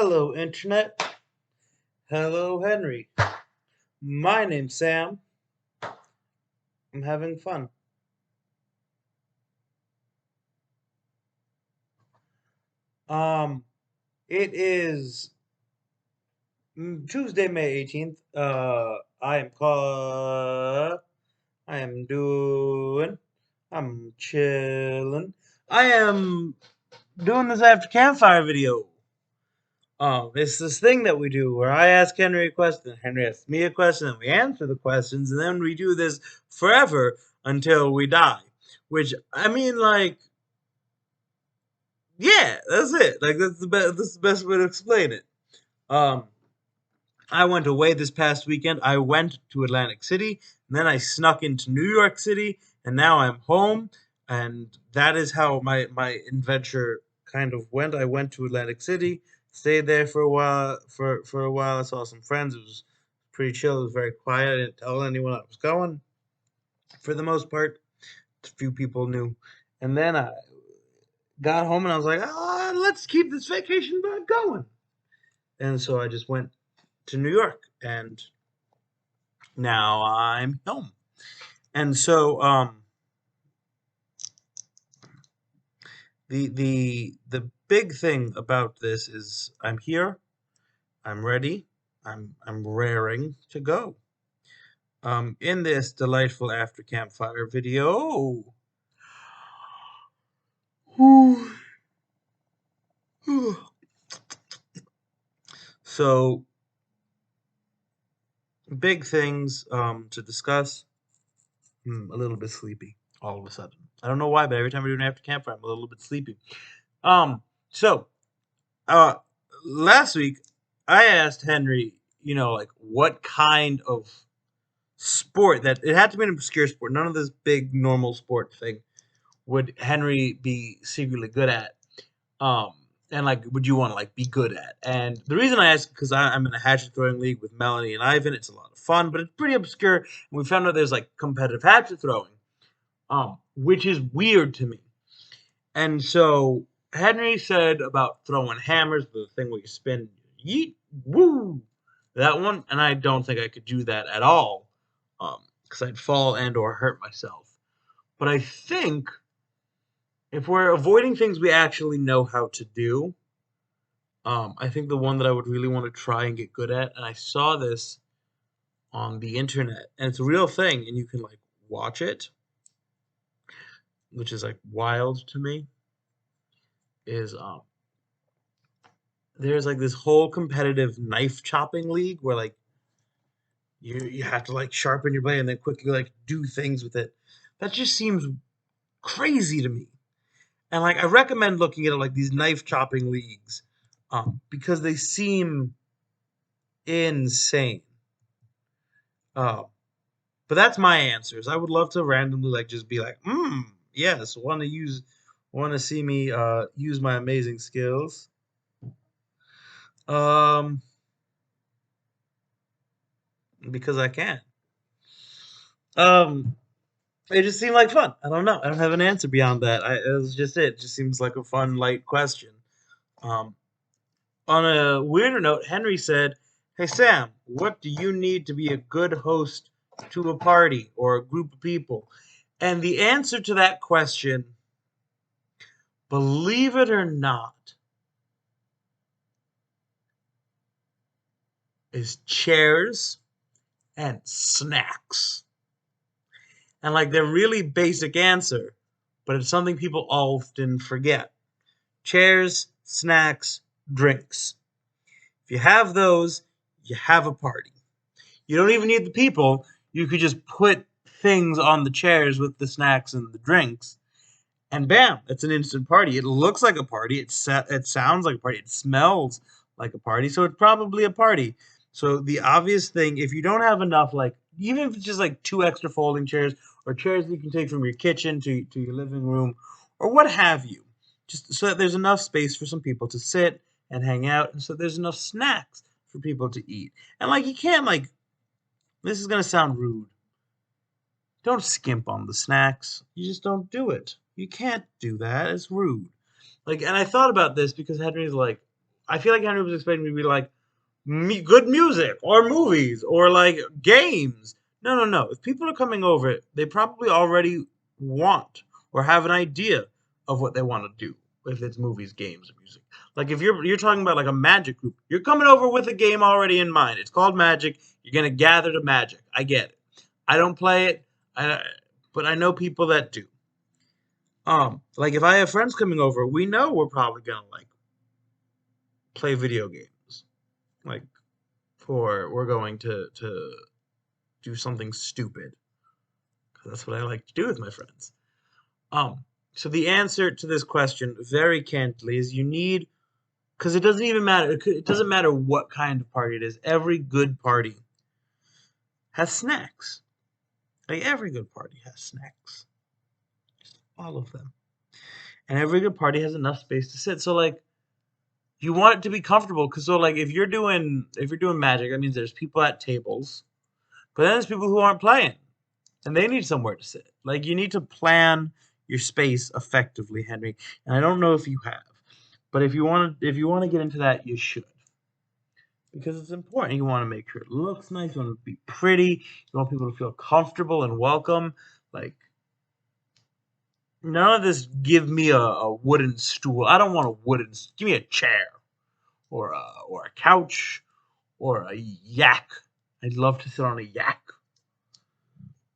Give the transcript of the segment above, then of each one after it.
Hello, Internet. Hello, Henry. My name's Sam. I'm having fun. Um, it is Tuesday, May 18th. I am I am doing. I'm chilling. I am doing this after Campfire video. It's this thing that we do where I ask Henry a question, Henry asks me a question, and we answer the questions, and then we do this forever until we die. Which I mean, like, yeah, that's it. Like that's the best. That's the best way to explain it. Um, I went away this past weekend. I went to Atlantic City, and then I snuck into New York City, and now I'm home. And that is how my adventure kind of went. I went to Atlantic City, stayed there for a while. For a while, I saw some friends. It was pretty chill. It was very quiet. I didn't tell anyone I was going. For the most part, a few people knew. And then I got home, and I was like, let's keep this vacation bug going. And so I just went to New York, and now I'm home. And so the big thing about this is I'm here, I'm ready, I'm raring to go. In this delightful after campfire video. So big things to discuss. A little bit sleepy all of a sudden. I don't know why, but every time we do an after campfire, I'm a little bit sleepy. So uh, last week I asked Henry, like what kind of sport that it had to be an obscure sport, none of this big normal sport thing would Henry be secretly good at. Um, and like, would you want to like be good at? And the reason I asked because I'm in a hatchet throwing league with Melanie and Ivan. It's a lot of fun, but it's pretty obscure. And we found out there's like competitive hatchet throwing, which is weird to me. And so Henry said about throwing hammers, the thing where you spin, yeet, woo, that one, and I don't think I could do that at all, because I'd fall and or hurt myself. But I think if we're avoiding things we actually know how to do, I think the one that I would really want to try and get good at, and I saw this on the internet, and it's a real thing, and you can like watch it, which is like wild to me, is there's like this whole competitive knife chopping league where like you have to like sharpen your blade and then quickly like do things with it. That just seems crazy to me. And like I recommend looking at like these knife chopping leagues, because they seem insane. Uh, but that's my answers. I would love to randomly like just be like, yes, want to see me use my amazing skills. Um, because I can. Um, it just seemed like fun. I don't know. I don't have an answer beyond that. It was just it. It just seems like a fun, light question. Um, on a weirder note, Henry said, "Hey Sam, what do you need to be a good host to a party or a group of people?" And the answer to that question, believe it or not, is chairs and snacks. And like they're really basic answer, but it's something people often forget. Chairs, snacks, drinks. If you have those, you have a party. You don't even need the people. You could just put things on the chairs with the snacks and the drinks, and bam, it's an instant party. It looks like a party. It sounds like a party. It smells like a party. So it's probably a party. So the obvious thing, if you don't have enough, like even if it's just like two extra folding chairs or chairs that you can take from your kitchen to your living room or what have you, just so that there's enough space for some people to sit and hang out, and so there's enough snacks for people to eat. And like you can't like this is gonna sound rude. Don't skimp on the snacks. You just don't do it. You can't do that. It's rude. Like, and I thought about this because Henry's like, I feel like Henry was expecting me to be like good music or movies or like games. No, no, no. If people are coming over, they probably already want or have an idea of what they want to do. If it's movies, games, or music. Like if you're talking about like a magic group, you're coming over with a game already in mind. It's called Magic. You're gonna gather to Magic. I get it. I don't play it, I, but I know people that do. Like if I have friends coming over, we know we're probably gonna like play video games. Like for we're going to do something stupid. 'Cause that's what I like to do with my friends. So the answer to this question, very candidly, is you need because it doesn't even matter. It doesn't matter what kind of party it is. Every good party has snacks. Like every good party has snacks. Just all of them. And every good party has enough space to sit. So like you want it to be comfortable because so like if you're doing magic, that means there's people at tables, but then there's people who aren't playing and they need somewhere to sit. Like you need to plan your space effectively, Henry. And I don't know if you have, but if you want to get into that, you should because it's important. You want to make sure it looks nice. You want it to be pretty. You want people to feel comfortable and welcome. Like none of this. Give me a wooden stool. I don't want a wooden. Give me a chair or a couch or a yak. I'd love to sit on a yak.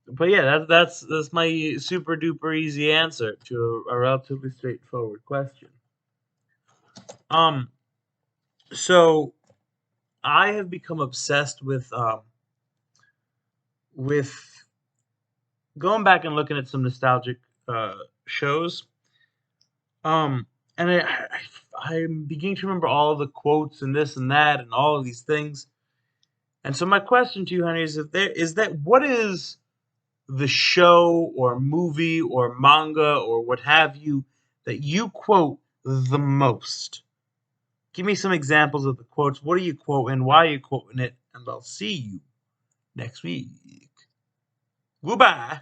But yeah, that's my super duper easy answer to a relatively straightforward question. Um, so I have become obsessed with going back and looking at some nostalgic uh shows. Um, and I'm beginning to remember all the quotes and this and that and all of these things. And so my question to you, honey, is if there is that what is the show or movie or manga or what have you that you quote the most? Give me some examples of the quotes. What are you quoting? Why are you quoting it? And I'll see you next week. Goodbye.